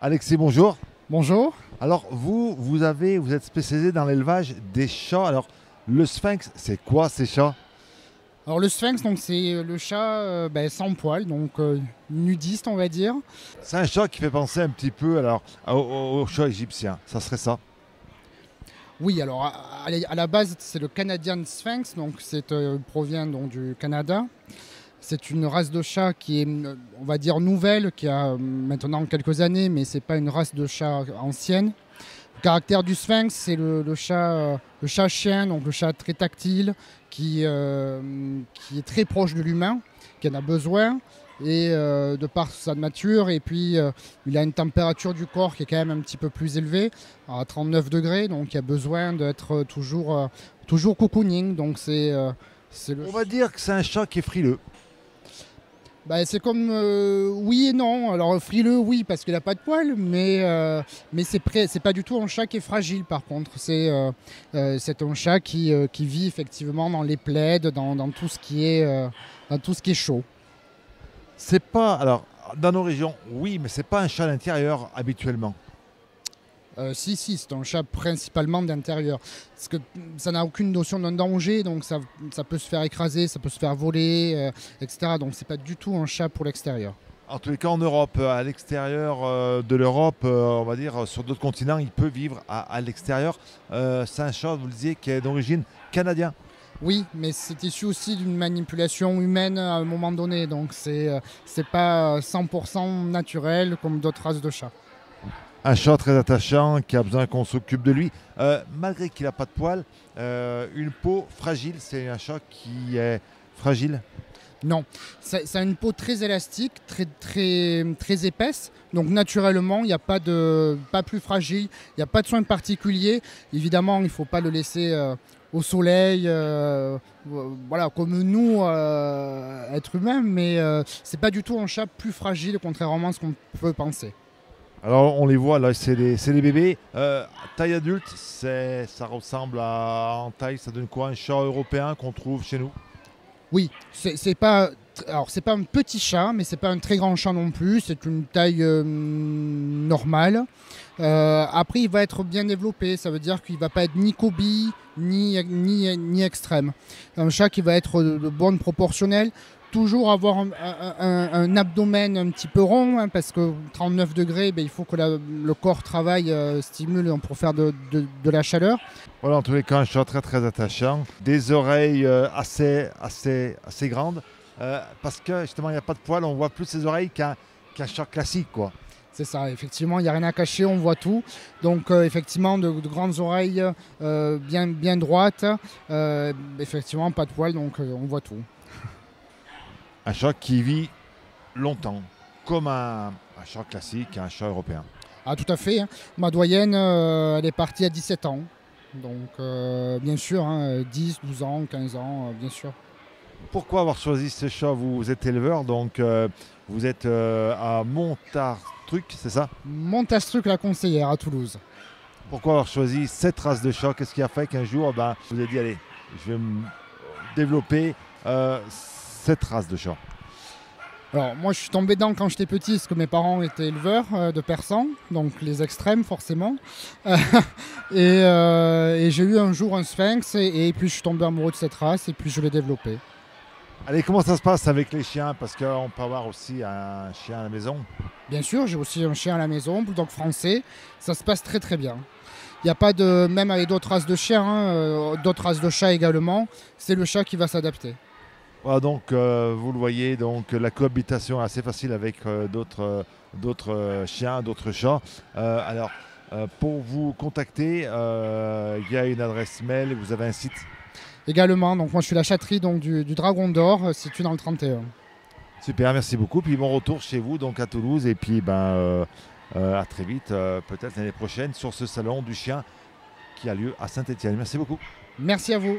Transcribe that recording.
Alexis, bonjour. Bonjour. Alors vous êtes spécialisé dans l'élevage des chats. Alors le sphinx, c'est quoi ces chats? Alors le sphinx, donc c'est le chat sans poil, donc nudiste on va dire. C'est un chat qui fait penser un petit peu alors, au chat égyptien. Ça serait ça? Oui, alors à la base c'est le Canadian Sphinx, donc provient donc du Canada. C'est une race de chat qui est, on va dire, nouvelle, qui a maintenant quelques années, mais c'est pas une race de chat ancienne. Le caractère du sphinx, c'est le chat chien, donc le chat très tactile, qui est très proche de l'humain, qui en a besoin, et de par sa nature, et puis il a une température du corps qui est quand même un petit peu plus élevée, à 39 degrés, donc il a besoin d'être toujours cocooning. Donc On va dire que c'est un chat qui est frileux. C'est comme oui et non. Alors frileux, oui, parce qu'il n'a pas de poils, mais c'est pas du tout un chat qui est fragile. Par contre, c'est un chat qui vit effectivement dans les plaids, dans tout ce qui est chaud. C'est pas alors dans nos régions, oui, mais c'est pas un chat d'intérieur habituellement. Si, c'est un chat principalement d'intérieur. Parce que ça n'a aucune notion d'un danger, donc ça peut se faire écraser, ça peut se faire voler, etc. Donc c'est pas du tout un chat pour l'extérieur. En tous les cas, en Europe, à l'extérieur de l'Europe, on va dire sur d'autres continents, il peut vivre à l'extérieur. C'est un chat, vous le disiez, qui est d'origine canadienne. Oui, mais c'est issu aussi d'une manipulation humaine à un moment donné, donc c'est pas 100% naturel comme d'autres races de chats. Un chat très attachant qui a besoin qu'on s'occupe de lui. Malgré qu'il n'a pas de poils, une peau fragile, c'est un chat qui est fragile. Non, ça a une peau très élastique, très épaisse. Donc naturellement, il n'y a pas plus fragile, il n'y a pas de soin particulier. Évidemment, il ne faut pas le laisser au soleil, comme nous, êtres humains, mais c'est pas du tout un chat plus fragile, contrairement à ce qu'on peut penser. Alors on les voit là, c'est des bébés. Taille adulte, ça ressemble en taille, ça donne quoi? Un chat européen qu'on trouve chez nous? Oui, c'est pas un petit chat, mais c'est pas un très grand chat non plus. C'est une taille normale. Après, il va être bien développé. Ça veut dire qu'il va pas être ni cobie ni extrême. Un chat qui va être de bonne proportionnelle. Toujours avoir un abdomen un petit peu rond, parce que 39 degrés, il faut que le corps travaille, stimule pour faire de la chaleur. Voilà, en tous les cas, un chat très très attachant. Des oreilles assez grandes. Parce que justement, il n'y a pas de poils, on voit plus ses oreilles qu'un chat classique, quoi. C'est ça, effectivement, il n'y a rien à cacher, on voit tout. Donc effectivement, de grandes oreilles bien droites. Effectivement, pas de poils, donc on voit tout. Un chat qui vit longtemps, comme un chat classique, un chat européen. Ah, tout à fait. Ma doyenne, elle est partie à 17 ans. Donc, bien sûr, 10, 12 ans, 15 ans, bien sûr. Pourquoi avoir choisi ce chat? Vous êtes éleveur, donc vous êtes à Montarstruc, c'est ça? Montastruc-la-Conseillère à Toulouse. Pourquoi avoir choisi cette race de chat? Qu'est-ce qui a fait qu'un jour, vous avez dit, allez, je vais me développer cette race de chat? Alors moi je suis tombé dedans quand j'étais petit parce que mes parents étaient éleveurs de persans, donc les extrêmes forcément. Et j'ai eu un jour un sphinx et puis je suis tombé amoureux de cette race et puis je l'ai développé. Allez, comment ça se passe avec les chiens? Parce qu'on peut avoir aussi un chien à la maison. Bien sûr, j'ai aussi un chien à la maison, bulldog français, ça se passe très très bien. Il n'y a pas de, même avec d'autres races de chiens, d'autres races de chats également, c'est le chat qui va s'adapter. Voilà, donc vous le voyez, donc la cohabitation est assez facile avec d'autres chiens, d'autres chats. Pour vous contacter, il y a une adresse mail, vous avez un site. Également, donc moi je suis la chatterie donc, du Dragon d'Or, située dans le 31. Super, merci beaucoup. Puis bon retour chez vous, donc à Toulouse, et puis à très vite, peut-être l'année prochaine, sur ce salon du chien qui a lieu à Saint-Étienne. Merci beaucoup. Merci à vous.